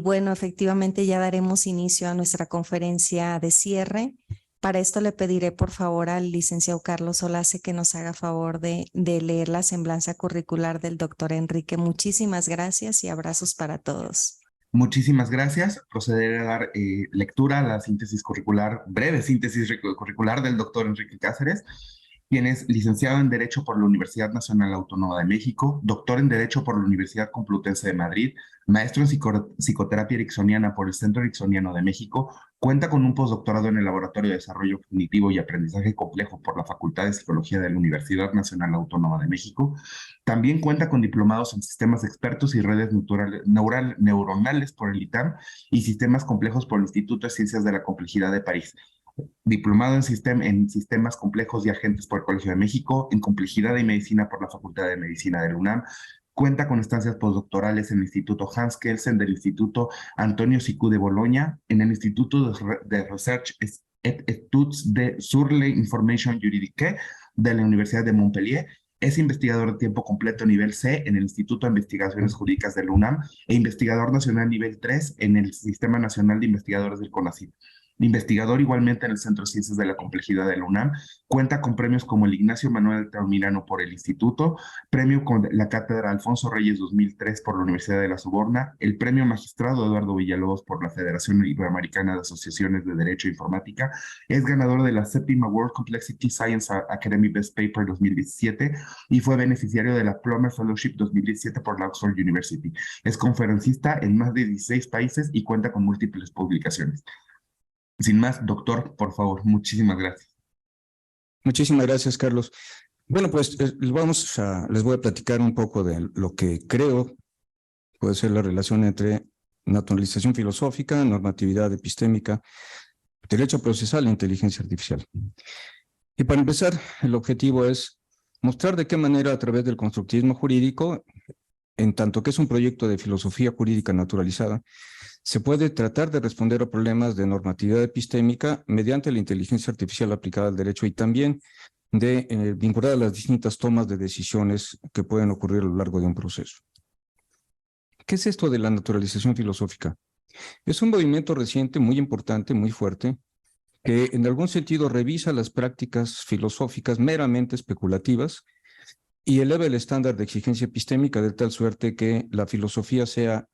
bueno, efectivamente ya daremos inicio a nuestra conferencia de cierre. Para esto le pediré por favor al licenciado Carlos Solace que nos haga favor de leer la semblanza curricular del doctor Enrique. Muchísimas gracias y abrazos para todos. Muchísimas gracias. Procederé a dar lectura a la síntesis curricular, breve síntesis curricular del doctor Enrique Cáceres, quien es licenciado en Derecho por la Universidad Nacional Autónoma de México, doctor en Derecho por la Universidad Complutense de Madrid, maestro en psicoterapia ericksoniana por el Centro Ericksoniano de México, cuenta con un postdoctorado en el Laboratorio de Desarrollo Cognitivo y Aprendizaje Complejo por la Facultad de Psicología de la Universidad Nacional Autónoma de México. También cuenta con diplomados en sistemas expertos y redes neuronales por el ITAM y sistemas complejos por el Instituto de Ciencias de la Complejidad de París. Diplomado en sistemas complejos y agentes por el Colegio de México, en complejidad y medicina por la Facultad de Medicina del UNAM. Cuenta con estancias postdoctorales en el Instituto Hans Kelsen del Instituto Antonio Sicú de Boloña, en el Instituto de Research et Etudes sur l'Information Juridique de la Universidad de Montpellier. Es investigador de tiempo completo nivel C en el Instituto de Investigaciones Jurídicas del UNAM e investigador nacional nivel 3 en el Sistema Nacional de Investigadores del CONACYT. Investigador igualmente en el Centro de Ciencias de la Complejidad de la UNAM, cuenta con premios como el Ignacio Manuel Altamirano por el Instituto, premio con la Cátedra Alfonso Reyes 2003 por la Universidad de La Soborna, el premio Magistrado Eduardo Villalobos por la Federación Iberoamericana de Asociaciones de Derecho e Informática, es ganador de la séptima World Complexity Science Academy Best Paper 2017 y fue beneficiario de la Plummer Fellowship 2017 por la Oxford University. Es conferencista en más de 16 países y cuenta con múltiples publicaciones. Sin más, doctor, por favor, muchísimas gracias. Muchísimas gracias, Carlos. Bueno, pues les voy a platicar un poco de lo que creo puede ser la relación entre naturalización filosófica, normatividad epistémica, derecho procesal e inteligencia artificial. Y para empezar, el objetivo es mostrar de qué manera a través del constructivismo jurídico, en tanto que es un proyecto de filosofía jurídica naturalizada, se puede tratar de responder a problemas de normatividad epistémica mediante la inteligencia artificial aplicada al derecho y también de vincular a las distintas tomas de decisiones que pueden ocurrir a lo largo de un proceso. ¿Qué es esto de la naturalización filosófica? Es un movimiento reciente, muy importante, muy fuerte, que en algún sentido revisa las prácticas filosóficas meramente especulativas y eleva el estándar de exigencia epistémica de tal suerte que la filosofía sea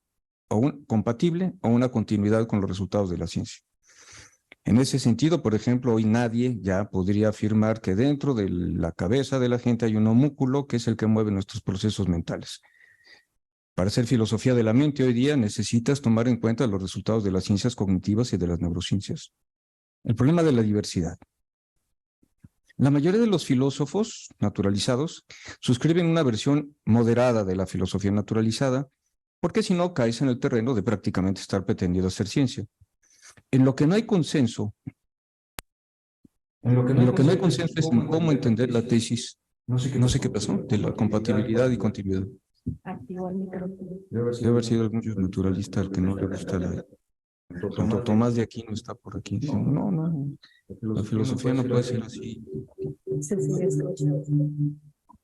compatible o una continuidad con los resultados de la ciencia. En ese sentido, por ejemplo, hoy nadie ya podría afirmar que dentro de la cabeza de la gente hay un homúnculo que es el que mueve nuestros procesos mentales. Para hacer filosofía de la mente hoy día necesitas tomar en cuenta los resultados de las ciencias cognitivas y de las neurociencias. El problema de la diversidad. La mayoría de los filósofos naturalizados suscriben una versión moderada de la filosofía naturalizada, porque si no caes en el terreno de prácticamente estar pretendiendo hacer ciencia. En lo que no hay consenso, es en cómo entender la tesis, no sé qué pasó, de la compatibilidad y continuidad. Debe haber sido algún naturalista al que no le gusta la... Santo Tomás de Aquino está por aquí. No, la filosofía no puede ser así.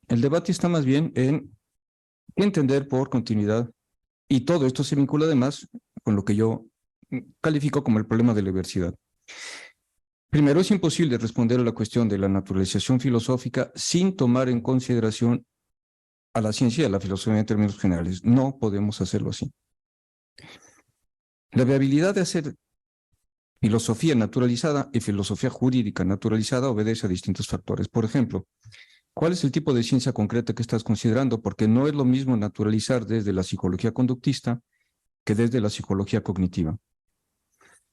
El debate está más bien en qué entender por continuidad. Y todo esto se vincula además con lo que yo califico como el problema de la diversidad. Primero, es imposible responder a la cuestión de la naturalización filosófica sin tomar en consideración a la ciencia y a la filosofía en términos generales. No podemos hacerlo así. La viabilidad de hacer filosofía naturalizada y filosofía jurídica naturalizada obedece a distintos factores. Por ejemplo, ¿cuál es el tipo de ciencia concreta que estás considerando? Porque no es lo mismo naturalizar desde la psicología conductista que desde la psicología cognitiva.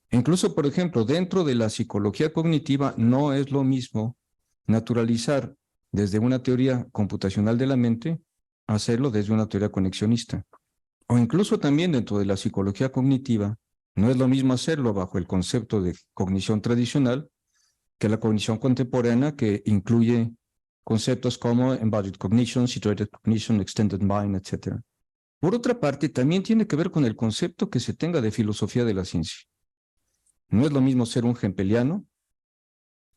Incluso, por ejemplo, dentro de la psicología cognitiva no es lo mismo naturalizar desde una teoría computacional de la mente a hacerlo desde una teoría conexionista. O incluso también dentro de la psicología cognitiva no es lo mismo hacerlo bajo el concepto de cognición tradicional que la cognición contemporánea, que incluye conceptos como embodied cognition, situated cognition, extended mind, etc. Por otra parte, también tiene que ver con el concepto que se tenga de filosofía de la ciencia. No es lo mismo ser un hempeliano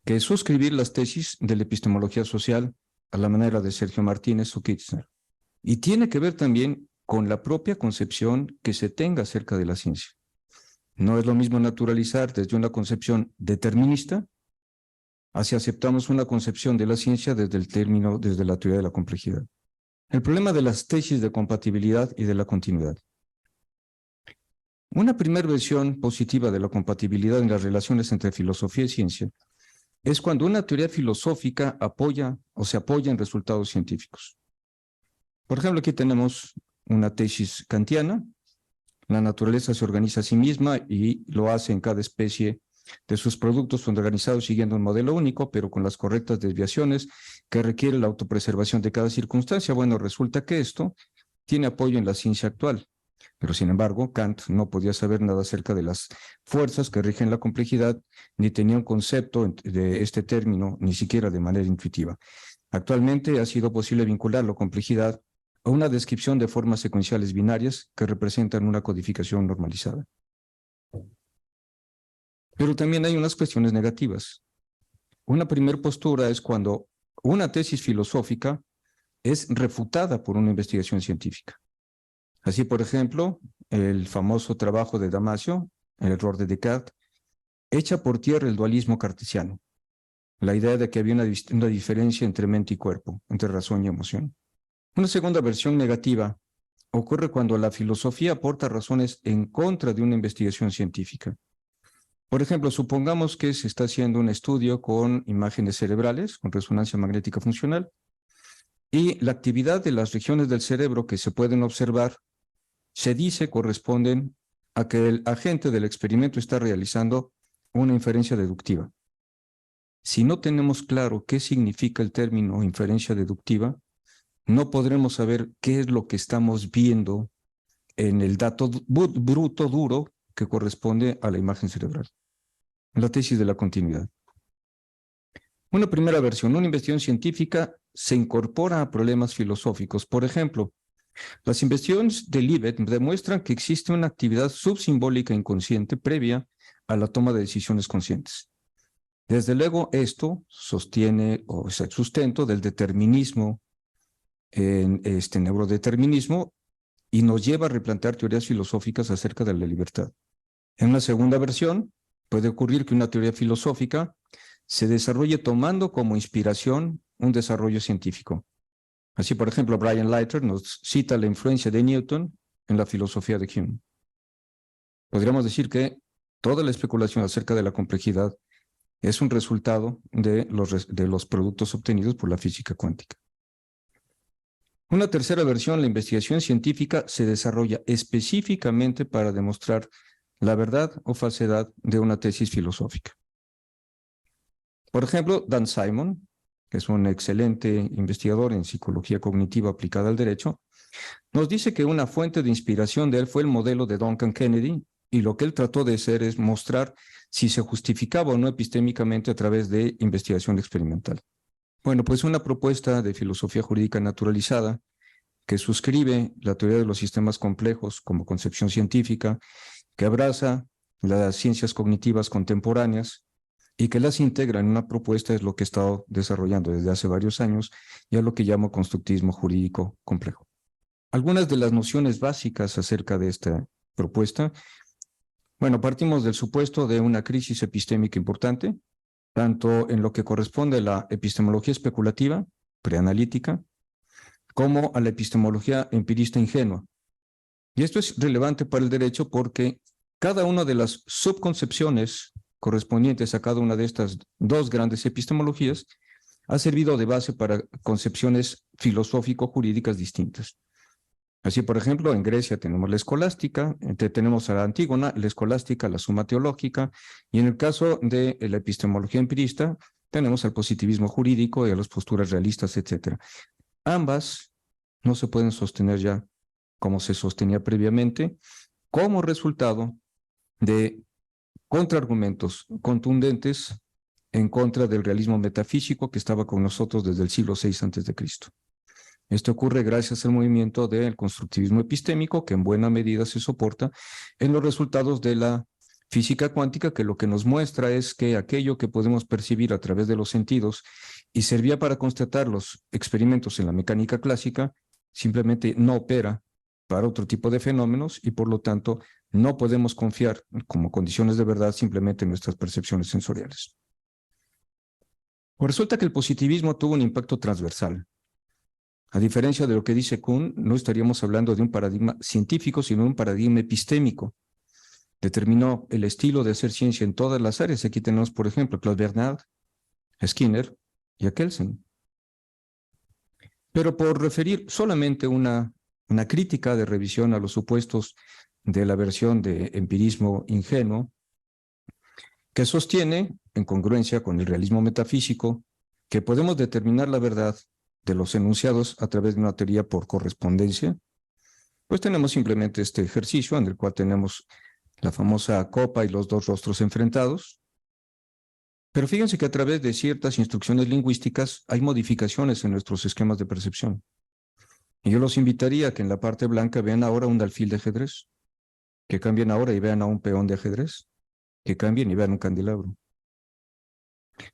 que suscribir las tesis de la epistemología social a la manera de Sergio Martínez o Kirchner. Y tiene que ver también con la propia concepción que se tenga acerca de la ciencia. No es lo mismo naturalizar desde una concepción determinista hacia aceptamos una concepción de la ciencia desde la teoría de la complejidad. El problema de las tesis de compatibilidad y de la continuidad. Una primera versión positiva de la compatibilidad en las relaciones entre filosofía y ciencia es cuando una teoría filosófica apoya o se apoya en resultados científicos. Por ejemplo, aquí tenemos una tesis kantiana. La naturaleza se organiza a sí misma y lo hace en cada especie de sus productos organizados siguiendo un modelo único, pero con las correctas desviaciones que requiere la autopreservación de cada circunstancia. Bueno, resulta que esto tiene apoyo en la ciencia actual. Pero sin embargo, Kant no podía saber nada acerca de las fuerzas que rigen la complejidad, ni tenía un concepto de este término, ni siquiera de manera intuitiva. Actualmente ha sido posible vincular la complejidad a una descripción de formas secuenciales binarias que representan una codificación normalizada. Pero también hay unas cuestiones negativas. Una primera postura es cuando una tesis filosófica es refutada por una investigación científica. Así, por ejemplo, el famoso trabajo de Damasio, El error de Descartes, echa por tierra el dualismo cartesiano, la idea de que había una diferencia entre mente y cuerpo, entre razón y emoción. Una segunda versión negativa ocurre cuando la filosofía aporta razones en contra de una investigación científica. Por ejemplo, supongamos que se está haciendo un estudio con imágenes cerebrales, con resonancia magnética funcional, y la actividad de las regiones del cerebro que se pueden observar se dice corresponden a que el agente del experimento está realizando una inferencia deductiva. Si no tenemos claro qué significa el término inferencia deductiva, no podremos saber qué es lo que estamos viendo en el dato bruto duro que corresponde a la imagen cerebral. La tesis de la continuidad. Una primera versión, una investigación científica se incorpora a problemas filosóficos. Por ejemplo, las investigaciones de Libet demuestran que existe una actividad subsimbólica inconsciente previa a la toma de decisiones conscientes. Desde luego, esto sostiene o es el sustento del determinismo en este neurodeterminismo y nos lleva a replantear teorías filosóficas acerca de la libertad. En una segunda versión, puede ocurrir que una teoría filosófica se desarrolle tomando como inspiración un desarrollo científico. Así, por ejemplo, Brian Leiter nos cita la influencia de Newton en la filosofía de Hume. Podríamos decir que toda la especulación acerca de la complejidad es un resultado de los productos obtenidos por la física cuántica. Una tercera versión, la investigación científica se desarrolla específicamente para demostrar la verdad o falsedad de una tesis filosófica. Por ejemplo, Dan Simon, que es un excelente investigador en psicología cognitiva aplicada al derecho, nos dice que una fuente de inspiración de él fue el modelo de Duncan Kennedy, y lo que él trató de hacer es mostrar si se justificaba o no epistémicamente a través de investigación experimental. Bueno, pues una propuesta de filosofía jurídica naturalizada que suscribe la teoría de los sistemas complejos como concepción científica, que abraza las ciencias cognitivas contemporáneas y que las integra en una propuesta es lo que he estado desarrollando desde hace varios años y a lo que llamo constructivismo jurídico complejo. Algunas de las nociones básicas acerca de esta propuesta. Bueno, partimos del supuesto de una crisis epistémica importante, tanto en lo que corresponde a la epistemología especulativa, preanalítica, como a la epistemología empirista ingenua. Y esto es relevante para el derecho porque cada una de las subconcepciones correspondientes a cada una de estas dos grandes epistemologías ha servido de base para concepciones filosófico-jurídicas distintas. Así, por ejemplo, en Grecia tenemos la escolástica, tenemos a la Antígona, la escolástica, la suma teológica, y en el caso de la epistemología empirista, tenemos al positivismo jurídico y a las posturas realistas, etc. Ambas no se pueden sostener ya como se sostenía previamente, como resultado de contraargumentos contundentes en contra del realismo metafísico que estaba con nosotros desde el siglo VI a.C. Esto ocurre gracias al movimiento del constructivismo epistémico, que en buena medida se soporta en los resultados de la física cuántica, que lo que nos muestra es que aquello que podemos percibir a través de los sentidos y servía para constatar los experimentos en la mecánica clásica, simplemente no opera para otro tipo de fenómenos y por lo tanto no podemos confiar como condiciones de verdad simplemente en nuestras percepciones sensoriales. Pues resulta que el positivismo tuvo un impacto transversal. A diferencia de lo que dice Kuhn, no estaríamos hablando de un paradigma científico, sino de un paradigma epistémico. Determinó el estilo de hacer ciencia en todas las áreas. Aquí tenemos, por ejemplo, a Claude Bernard, a Skinner y a Kelsen. Pero por referir solamente una crítica de revisión a los supuestos de la versión de empirismo ingenuo, que sostiene, en congruencia con el realismo metafísico, que podemos determinar la verdad de los enunciados a través de una teoría por correspondencia, pues tenemos simplemente este ejercicio en el cual tenemos la famosa copa y los dos rostros enfrentados. Pero fíjense que a través de ciertas instrucciones lingüísticas hay modificaciones en nuestros esquemas de percepción. Y yo los invitaría a que en la parte blanca vean ahora un alfil de ajedrez, que cambien ahora y vean a un peón de ajedrez, que cambien y vean un candelabro.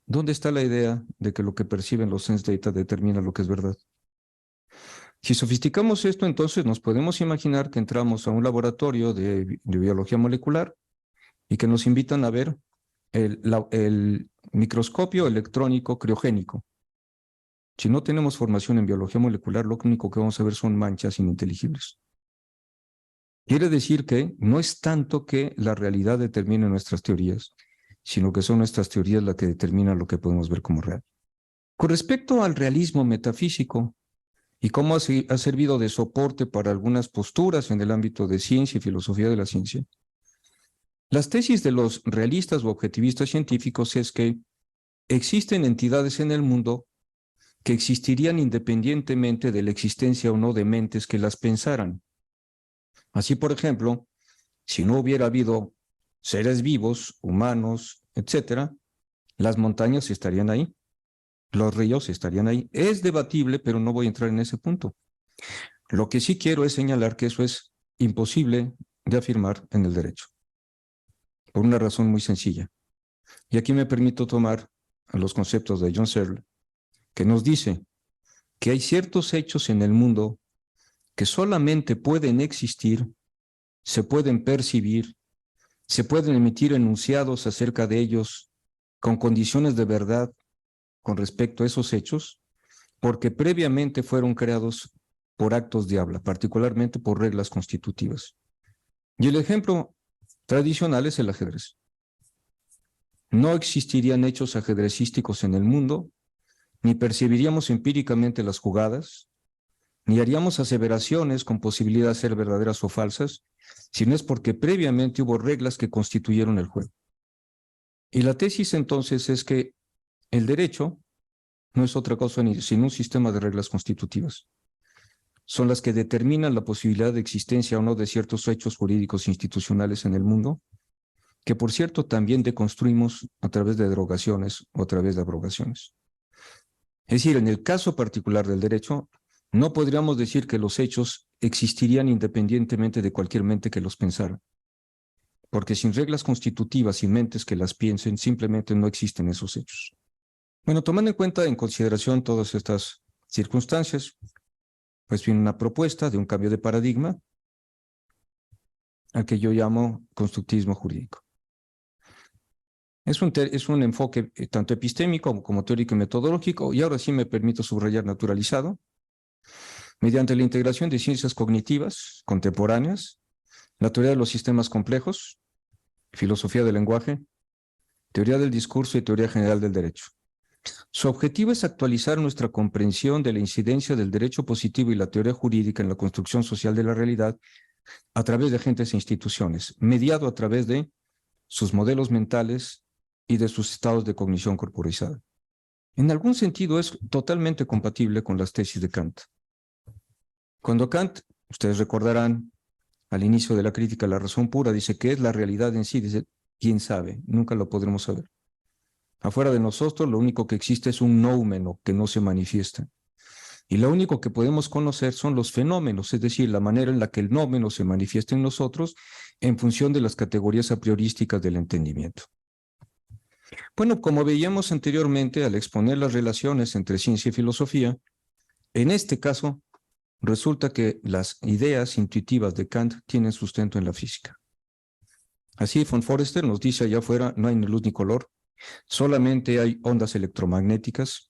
¿Dónde está la idea de que lo que perciben los sense data determina lo que es verdad? Si sofisticamos esto, entonces nos podemos imaginar que entramos a un laboratorio de biología molecular y que nos invitan a ver el microscopio electrónico criogénico. Si no tenemos formación en biología molecular, lo único que vamos a ver son manchas ininteligibles. Quiere decir que no es tanto que la realidad determine nuestras teorías, sino que son nuestras teorías las que determinan lo que podemos ver como real. Con respecto al realismo metafísico y cómo ha servido de soporte para algunas posturas en el ámbito de ciencia y filosofía de la ciencia, las tesis de los realistas o objetivistas científicos es que existen entidades en el mundo que existirían independientemente de la existencia o no de mentes que las pensaran. Así, por ejemplo, si no hubiera habido seres vivos, humanos, etcétera, las montañas estarían ahí, los ríos estarían ahí. Es debatible, pero no voy a entrar en ese punto. Lo que sí quiero es señalar que eso es imposible de afirmar en el derecho, por una razón muy sencilla. Y aquí me permito tomar los conceptos de John Searle, que nos dice que hay ciertos hechos en el mundo que solamente pueden existir, se pueden percibir, se pueden emitir enunciados acerca de ellos con condiciones de verdad con respecto a esos hechos, porque previamente fueron creados por actos de habla, particularmente por reglas constitutivas. Y el ejemplo tradicional es el ajedrez. No existirían hechos ajedrecísticos en el mundo, ni percibiríamos empíricamente las jugadas, ni haríamos aseveraciones con posibilidad de ser verdaderas o falsas, si no es porque previamente hubo reglas que constituyeron el juego. Y la tesis entonces es que el derecho no es otra cosa sino un sistema de reglas constitutivas. Son las que determinan la posibilidad de existencia o no de ciertos hechos jurídicos institucionales en el mundo, que por cierto también deconstruimos a través de derogaciones o a través de abrogaciones. Es decir, en el caso particular del derecho, no podríamos decir que los hechos existirían independientemente de cualquier mente que los pensara, porque sin reglas constitutivas y mentes que las piensen, simplemente no existen esos hechos. Bueno, tomando en cuenta, en consideración todas estas circunstancias, pues viene una propuesta de un cambio de paradigma al que yo llamo constructivismo jurídico. Es un enfoque tanto epistémico como teórico y metodológico, y ahora sí me permito subrayar naturalizado, mediante la integración de ciencias cognitivas contemporáneas, la teoría de los sistemas complejos, filosofía del lenguaje, teoría del discurso y teoría general del derecho. Su objetivo es actualizar nuestra comprensión de la incidencia del derecho positivo y la teoría jurídica en la construcción social de la realidad a través de agentes e instituciones, mediado a través de sus modelos mentales y de sus estados de cognición corporizada. En algún sentido es totalmente compatible con las tesis de Kant. Cuando Kant, ustedes recordarán, al inicio de la crítica a la razón pura, dice que es la realidad en sí, dice, quién sabe, nunca lo podremos saber. Afuera de nosotros lo único que existe es un noumeno que no se manifiesta. Y lo único que podemos conocer son los fenómenos, es decir, la manera en la que el nómeno se manifiesta en nosotros en función de las categorías a priorísticas del entendimiento. Bueno, como veíamos anteriormente al exponer las relaciones entre ciencia y filosofía, en este caso resulta que las ideas intuitivas de Kant tienen sustento en la física. Así, von Forster nos dice allá afuera no hay ni luz ni color, solamente hay ondas electromagnéticas.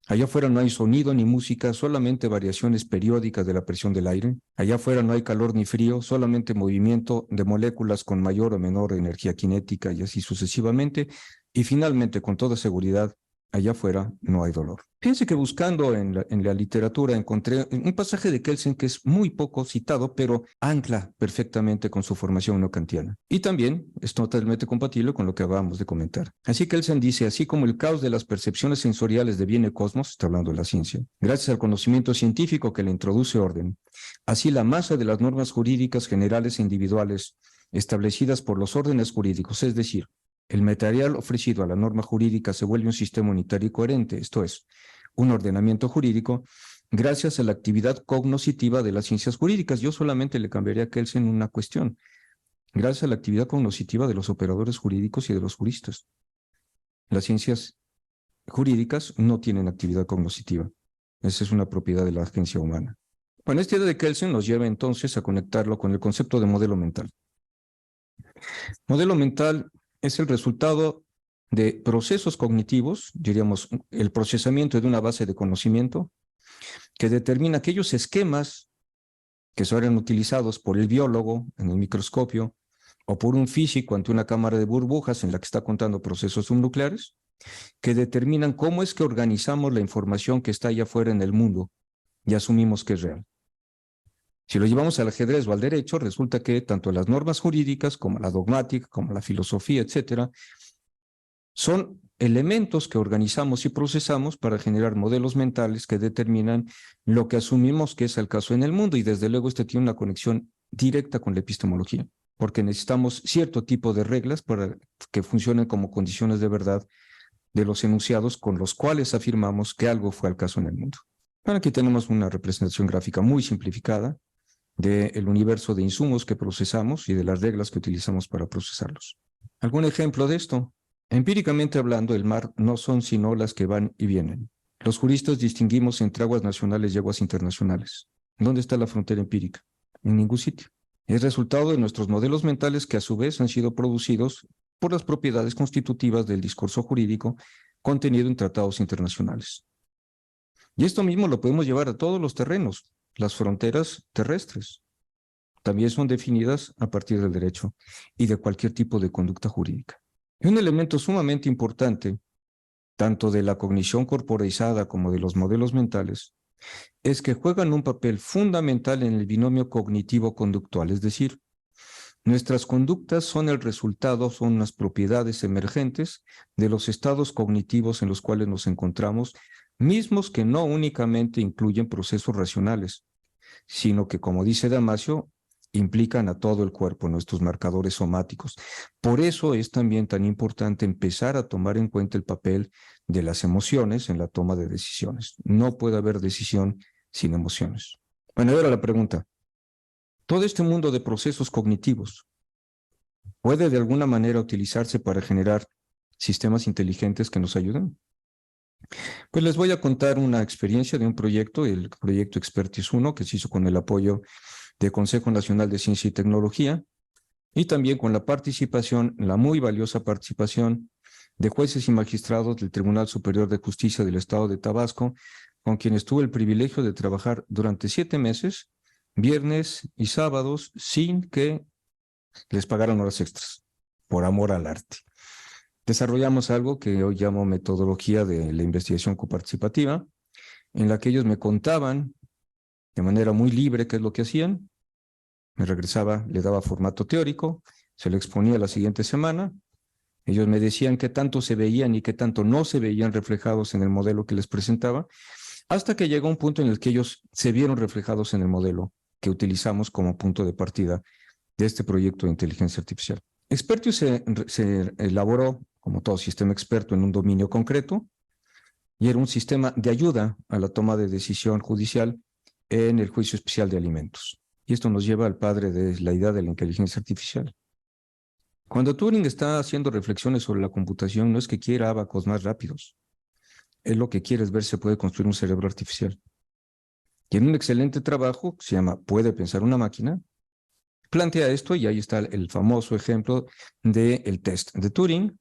Allá afuera no hay sonido ni música, solamente variaciones periódicas de la presión del aire. Allá afuera no hay calor ni frío, solamente movimiento de moléculas con mayor o menor energía cinética y así sucesivamente. Y finalmente, con toda seguridad, allá afuera no hay dolor. Fíjense que buscando en la literatura encontré un pasaje de Kelsen que es muy poco citado, pero ancla perfectamente con su formación no kantiana. Y también es totalmente compatible con lo que acabamos de comentar. Así Kelsen dice, así como el caos de las percepciones sensoriales deviene cosmos, está hablando de la ciencia, gracias al conocimiento científico que le introduce orden, así la masa de las normas jurídicas generales e individuales establecidas por los órdenes jurídicos, es decir, el material ofrecido a la norma jurídica se vuelve un sistema unitario y coherente, esto es, un ordenamiento jurídico, gracias a la actividad cognoscitiva de las ciencias jurídicas. Yo solamente le cambiaría a Kelsen una cuestión. Gracias a la actividad cognoscitiva de los operadores jurídicos y de los juristas. Las ciencias jurídicas no tienen actividad cognoscitiva. Esa es una propiedad de la agencia humana. Bueno, esta idea de Kelsen nos lleva entonces a conectarlo con el concepto de modelo mental. Modelo mental es el resultado de procesos cognitivos, diríamos, el procesamiento de una base de conocimiento que determina aquellos esquemas que serán utilizados por el biólogo en el microscopio o por un físico ante una cámara de burbujas en la que está contando procesos subnucleares, que determinan cómo es que organizamos la información que está allá afuera en el mundo y asumimos que es real. Si lo llevamos al ajedrez o al derecho, resulta que tanto las normas jurídicas como la dogmática, como la filosofía, etcétera, son elementos que organizamos y procesamos para generar modelos mentales que determinan lo que asumimos que es el caso en el mundo, y desde luego este tiene una conexión directa con la epistemología, porque necesitamos cierto tipo de reglas para que funcionen como condiciones de verdad de los enunciados con los cuales afirmamos que algo fue el caso en el mundo. Bueno, aquí tenemos una representación gráfica muy simplificada del universo de insumos que procesamos y de las reglas que utilizamos para procesarlos. ¿Algún ejemplo de esto? Empíricamente hablando, el mar no son sino olas que van y vienen. Los juristas distinguimos entre aguas nacionales y aguas internacionales. ¿Dónde está la frontera empírica? En ningún sitio. Es resultado de nuestros modelos mentales que a su vez han sido producidos por las propiedades constitutivas del discurso jurídico contenido en tratados internacionales. Y esto mismo lo podemos llevar a todos los terrenos. Las fronteras terrestres también son definidas a partir del derecho y de cualquier tipo de conducta jurídica. Y un elemento sumamente importante, tanto de la cognición corporeizada como de los modelos mentales, es que juegan un papel fundamental en el binomio cognitivo-conductual, es decir, nuestras conductas son el resultado, son unas propiedades emergentes de los estados cognitivos en los cuales nos encontramos, mismos que no únicamente incluyen procesos racionales, sino que, como dice Damasio, implican a todo el cuerpo, nuestros marcadores somáticos. Por eso es también tan importante empezar a tomar en cuenta el papel de las emociones en la toma de decisiones. No puede haber decisión sin emociones. Bueno, ahora la pregunta. ¿Todo este mundo de procesos cognitivos puede de alguna manera utilizarse para generar sistemas inteligentes que nos ayuden? Pues les voy a contar una experiencia de un proyecto, el proyecto Expertis 1, que se hizo con el apoyo del Consejo Nacional de Ciencia y Tecnología, y también con la participación, la muy valiosa participación de jueces y magistrados del Tribunal Superior de Justicia del Estado de Tabasco, con quienes tuve el privilegio de trabajar durante 7 meses, viernes y sábados, sin que les pagaran horas extras, por amor al arte. Desarrollamos algo que hoy llamo metodología de la investigación coparticipativa, en la que ellos me contaban de manera muy libre qué es lo que hacían. Me regresaba, le daba formato teórico, se lo exponía la siguiente semana. Ellos me decían qué tanto se veían y qué tanto no se veían reflejados en el modelo que les presentaba, hasta que llegó un punto en el que ellos se vieron reflejados en el modelo que utilizamos como punto de partida de este proyecto de inteligencia artificial. Expertius se elaboró, como todo sistema experto, en un dominio concreto, y era un sistema de ayuda a la toma de decisión judicial en el juicio especial de alimentos. Y esto nos lleva al padre de la idea de la inteligencia artificial. Cuando Turing está haciendo reflexiones sobre la computación, no es que quiera ábacos más rápidos. Es lo que quiere es ver si se puede construir un cerebro artificial. Y en un excelente trabajo que se llama ¿Puede pensar una máquina?, plantea esto, y ahí está el famoso ejemplo del test de Turing,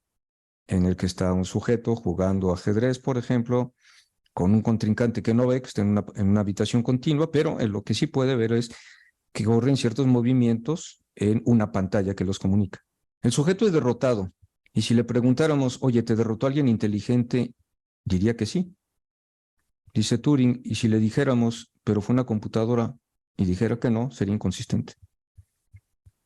en el que está un sujeto jugando ajedrez, por ejemplo, con un contrincante que no ve, que está en una habitación continua, pero en lo que sí puede ver es que ocurren ciertos movimientos en una pantalla que los comunica. El sujeto es derrotado, y si le preguntáramos, oye, ¿te derrotó alguien inteligente?, diría que sí. Dice Turing, y si le dijéramos, pero fue una computadora, y dijera que no, sería inconsistente.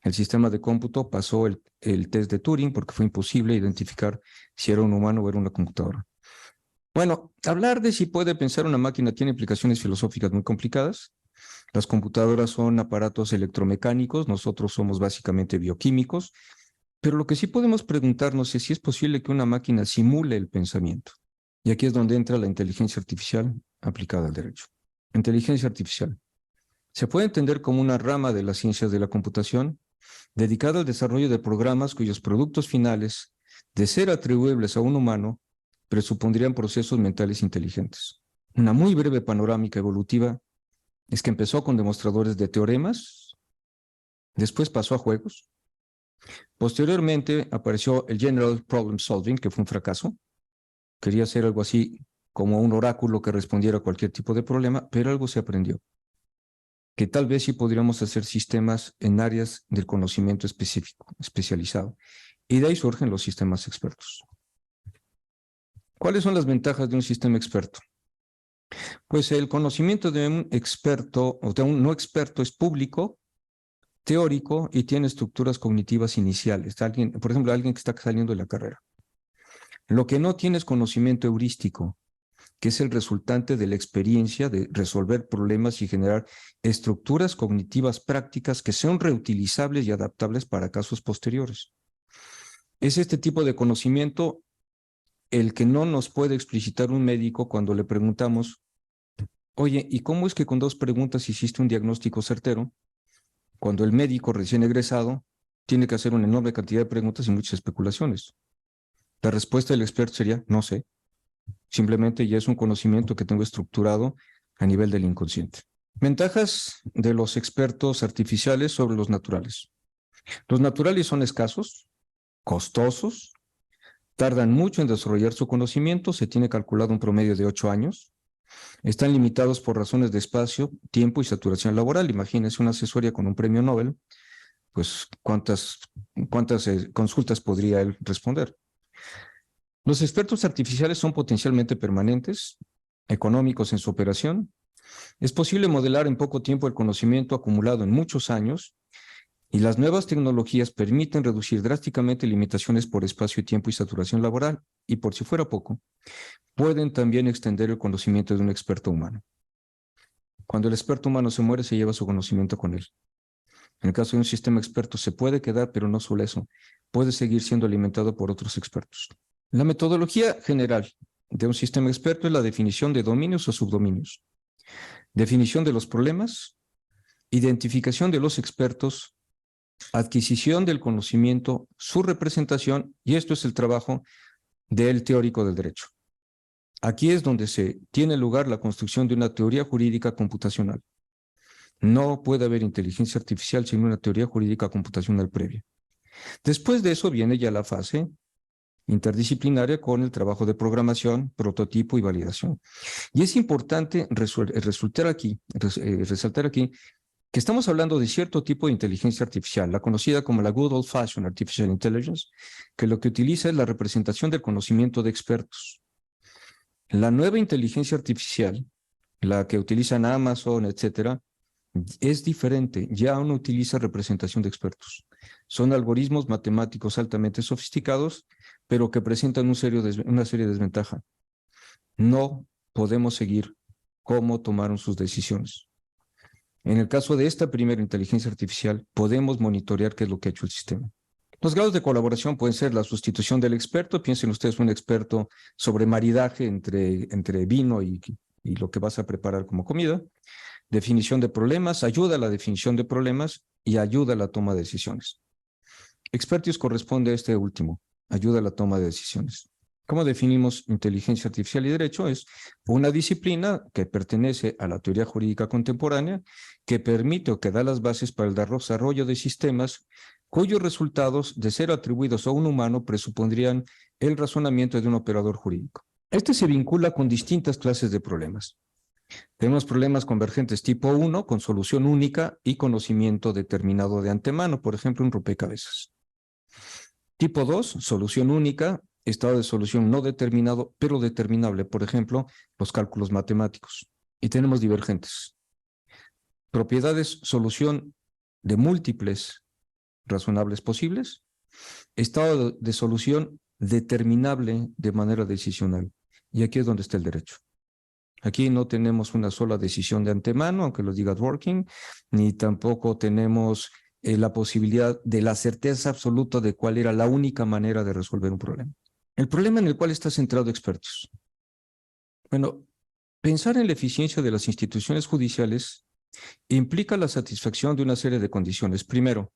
El sistema de cómputo pasó el test de Turing porque fue imposible identificar si era un humano o era una computadora. Bueno, hablar de si puede pensar una máquina tiene implicaciones filosóficas muy complicadas. Las computadoras son aparatos electromecánicos, nosotros somos básicamente bioquímicos, pero lo que sí podemos preguntarnos es si es posible que una máquina simule el pensamiento. Y aquí es donde entra la inteligencia artificial aplicada al derecho. Inteligencia artificial se puede entender como una rama de las ciencias de la computación dedicada al desarrollo de programas cuyos productos finales, de ser atribuibles a un humano, presupondrían procesos mentales inteligentes. Una muy breve panorámica evolutiva es que empezó con demostradores de teoremas, después pasó a juegos, posteriormente apareció el General Problem Solving, que fue un fracaso. Quería ser algo así como un oráculo que respondiera a cualquier tipo de problema, pero algo se aprendió, que tal vez sí podríamos hacer sistemas en áreas del conocimiento específico, especializado. Y de ahí surgen los sistemas expertos. ¿Cuáles son las ventajas de un sistema experto? Pues el conocimiento de un experto o de un no experto es público, teórico y tiene estructuras cognitivas iniciales. Por ejemplo, alguien que está saliendo de la carrera. Lo que no tiene es conocimiento heurístico, que es el resultante de la experiencia de resolver problemas y generar estructuras cognitivas prácticas que sean reutilizables y adaptables para casos posteriores. Es este tipo de conocimiento el que no nos puede explicitar un médico cuando le preguntamos, oye, ¿y cómo es que con 2 preguntas hiciste un diagnóstico certero? Cuando el médico recién egresado tiene que hacer una enorme cantidad de preguntas y muchas especulaciones. La respuesta del experto sería, no sé. Simplemente ya es un conocimiento que tengo estructurado a nivel del inconsciente. Ventajas de los expertos artificiales sobre los naturales. Los naturales son escasos, costosos, tardan mucho en desarrollar su conocimiento, se tiene calculado un promedio de 8 años, están limitados por razones de espacio, tiempo y saturación laboral. Imagínense una asesoría con un premio Nobel, pues ¿cuántas consultas podría él responder? Los expertos artificiales son potencialmente permanentes, económicos en su operación. Es posible modelar en poco tiempo el conocimiento acumulado en muchos años, y las nuevas tecnologías permiten reducir drásticamente limitaciones por espacio, tiempo y saturación laboral, y por si fuera poco, pueden también extender el conocimiento de un experto humano. Cuando el experto humano se muere, se lleva su conocimiento con él. En el caso de un sistema experto se puede quedar, pero no solo eso, puede seguir siendo alimentado por otros expertos. La metodología general de un sistema experto es la definición de dominios o subdominios, definición de los problemas, identificación de los expertos, adquisición del conocimiento, su representación, y esto es el trabajo del teórico del derecho. Aquí es donde se tiene lugar la construcción de una teoría jurídica computacional. No puede haber inteligencia artificial sin una teoría jurídica computacional previa. Después de eso viene ya la fase interdisciplinaria con el trabajo de programación, prototipo y validación. Y es importante resaltar aquí que estamos hablando de cierto tipo de inteligencia artificial, la conocida como la Good Old-Fashioned Artificial Intelligence, que lo que utiliza es la representación del conocimiento de expertos. La nueva inteligencia artificial, la que utilizan Amazon, etcétera, es diferente, ya no utiliza representación de expertos. Son algoritmos matemáticos altamente sofisticados, pero que presentan una serie de desventajas. No podemos seguir cómo tomaron sus decisiones. En el caso de esta primera inteligencia artificial, podemos monitorear qué es lo que ha hecho el sistema. Los grados de colaboración pueden ser la sustitución del experto. Piensen ustedes un experto sobre maridaje entre vino y lo que vas a preparar como comida. Definición de problemas, ayuda a la definición de problemas y ayuda a la toma de decisiones. Expertise corresponde a este último, ayuda a la toma de decisiones. ¿Cómo definimos inteligencia artificial y derecho? Es una disciplina que pertenece a la teoría jurídica contemporánea, que permite o que da las bases para el desarrollo de sistemas cuyos resultados, de ser atribuidos a un humano, presupondrían el razonamiento de un operador jurídico. Este se vincula con distintas clases de problemas. Tenemos problemas convergentes tipo 1, con solución única y conocimiento determinado de antemano, por ejemplo, un rompecabezas. Tipo 2, solución única, estado de solución no determinado, pero determinable, por ejemplo, los cálculos matemáticos. Y tenemos divergentes. Propiedades, solución de múltiples razonables posibles, estado de solución determinable de manera decisional. Y aquí es donde está el derecho. Aquí no tenemos una sola decisión de antemano, aunque lo diga Dworkin, ni tampoco tenemos la posibilidad de la certeza absoluta de cuál era la única manera de resolver un problema. El problema en el cual está centrado expertos. Bueno, pensar en la eficiencia de las instituciones judiciales implica la satisfacción de una serie de condiciones. Primero,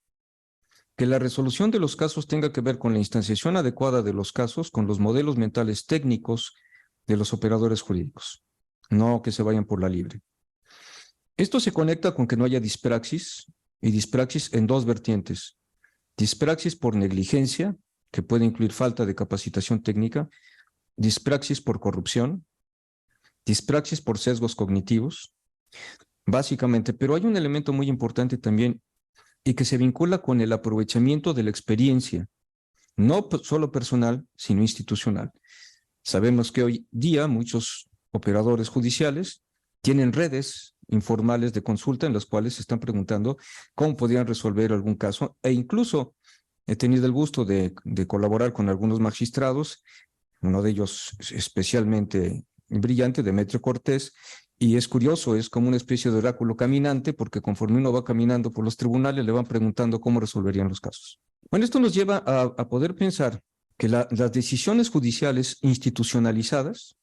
que la resolución de los casos tenga que ver con la instanciación adecuada de los casos con los modelos mentales técnicos de los operadores jurídicos, no que se vayan por la libre. Esto se conecta con que no haya dispraxis, y dispraxis en dos vertientes. Dispraxis por negligencia, que puede incluir falta de capacitación técnica, dispraxis por corrupción, dispraxis por sesgos cognitivos, básicamente, pero hay un elemento muy importante también y que se vincula con el aprovechamiento de la experiencia, no solo personal, sino institucional. Sabemos que hoy día muchos operadores judiciales tienen redes informales de consulta en las cuales se están preguntando cómo podrían resolver algún caso, e incluso he tenido el gusto de colaborar con algunos magistrados, uno de ellos especialmente brillante, Demetrio Cortés, y es curioso, es como una especie de oráculo caminante, porque conforme uno va caminando por los tribunales le van preguntando cómo resolverían los casos. Bueno, esto nos lleva a poder pensar que las decisiones judiciales institucionalizadas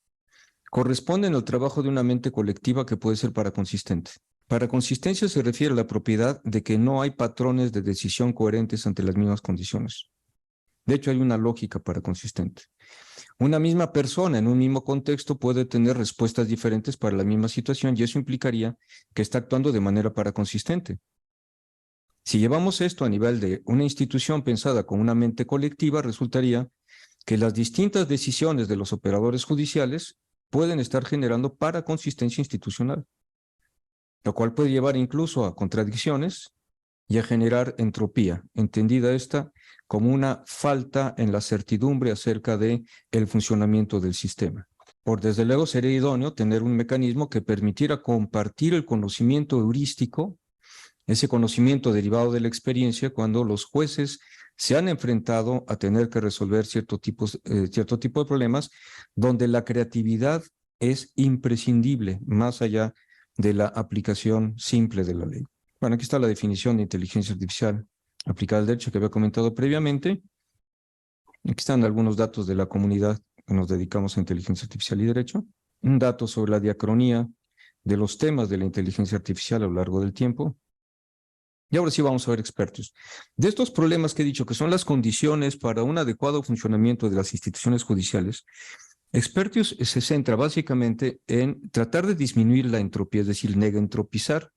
corresponden al trabajo de una mente colectiva que puede ser paraconsistente. Paraconsistencia se refiere a la propiedad de que no hay patrones de decisión coherentes ante las mismas condiciones. De hecho, hay una lógica paraconsistente. Una misma persona en un mismo contexto puede tener respuestas diferentes para la misma situación y eso implicaría que está actuando de manera paraconsistente. Si llevamos esto a nivel de una institución pensada con una mente colectiva, resultaría que las distintas decisiones de los operadores judiciales pueden estar generando paraconsistencia institucional, lo cual puede llevar incluso a contradicciones y a generar entropía, entendida esta como una falta en la certidumbre acerca de el funcionamiento del sistema. Por desde luego sería idóneo tener un mecanismo que permitiera compartir el conocimiento heurístico, ese conocimiento derivado de la experiencia, cuando los jueces se han enfrentado a tener que resolver cierto tipo de problemas donde la creatividad es imprescindible, más allá de la aplicación simple de la ley. Bueno, aquí está la definición de inteligencia artificial aplicada al derecho que había comentado previamente. Aquí están algunos datos de la comunidad que nos dedicamos a inteligencia artificial y derecho. Un dato sobre la diacronía de los temas de la inteligencia artificial a lo largo del tiempo. Y ahora sí vamos a ver expertos. De estos problemas que he dicho, que son las condiciones para un adecuado funcionamiento de las instituciones judiciales, expertos se centra básicamente en tratar de disminuir la entropía, es decir, negentropizar,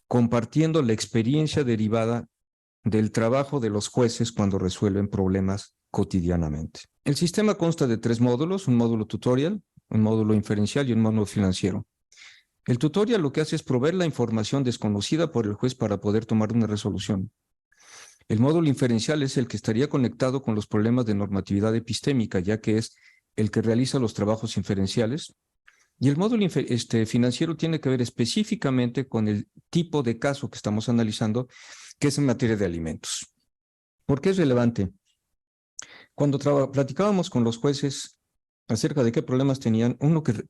compartiendo la experiencia derivada del trabajo de los jueces cuando resuelven problemas cotidianamente. El sistema consta de 3 módulos, un módulo tutorial, un módulo inferencial y un módulo financiero. El tutorial lo que hace es proveer la información desconocida por el juez para poder tomar una resolución. El módulo inferencial es el que estaría conectado con los problemas de normatividad epistémica, ya que es el que realiza los trabajos inferenciales. Y el módulo financiero tiene que ver específicamente con el tipo de caso que estamos analizando, que es en materia de alimentos. ¿Por qué es relevante? Cuando platicábamos con los jueces acerca de qué problemas tenían, uno que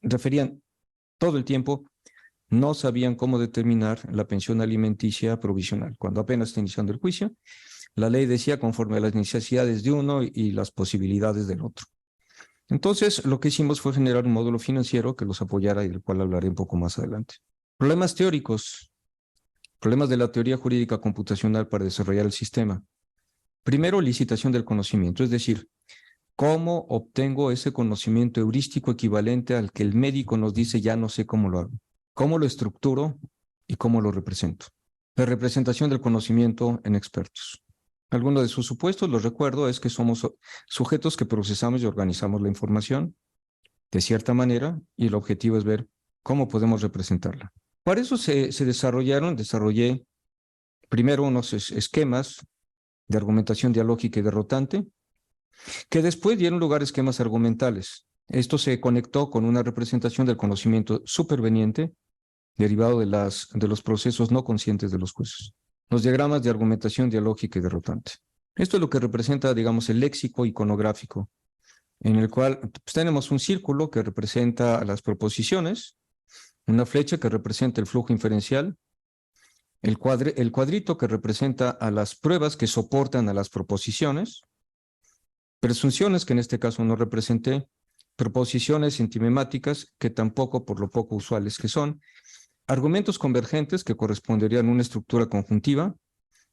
referían todo el tiempo, no sabían cómo determinar la pensión alimenticia provisional. Cuando apenas está iniciando el juicio, la ley decía conforme a las necesidades de uno y las posibilidades del otro. Entonces, lo que hicimos fue generar un módulo financiero que los apoyara y del cual hablaré un poco más adelante. Problemas teóricos, problemas de la teoría jurídica computacional para desarrollar el sistema. Primero, licitación del conocimiento, es decir, ¿Cómo obtengo ese conocimiento heurístico equivalente al que el médico nos dice ya no sé cómo lo hago? ¿Cómo lo estructuro y cómo lo represento? La representación del conocimiento en expertos. Algunos de sus supuestos, los recuerdo, es que somos sujetos que procesamos y organizamos la información de cierta manera y el objetivo es ver cómo podemos representarla. Para eso desarrollé primero unos esquemas de argumentación dialógica y derrotante, que después dieron lugar a esquemas argumentales. Esto se conectó con una representación del conocimiento superveniente derivado de los procesos no conscientes de los jueces. Los diagramas de argumentación dialógica y derrotante. Esto es lo que representa, digamos, el léxico iconográfico, en el cual pues, tenemos un círculo que representa las proposiciones, una flecha que representa el flujo inferencial, el cuadrito que representa a las pruebas que soportan a las proposiciones, presunciones que en este caso no representé, proposiciones antimemáticas que tampoco por lo poco usuales que son, argumentos convergentes que corresponderían a una estructura conjuntiva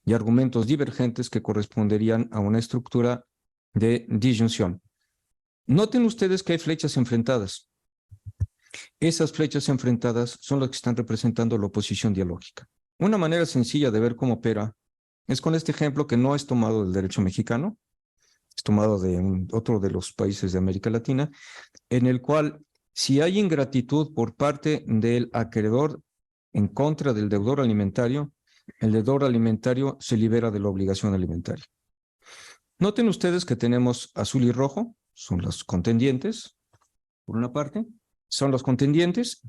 y argumentos divergentes que corresponderían a una estructura de disyunción. Noten ustedes que hay flechas enfrentadas. Esas flechas enfrentadas son las que están representando la oposición dialógica. Una manera sencilla de ver cómo opera es con este ejemplo que no es tomado del derecho mexicano, es tomado de otro de los países de América Latina, en el cual si hay ingratitud por parte del acreedor en contra del deudor alimentario, el deudor alimentario se libera de la obligación alimentaria. Noten ustedes que tenemos azul y rojo, son los contendientes, por una parte, son los contendientes.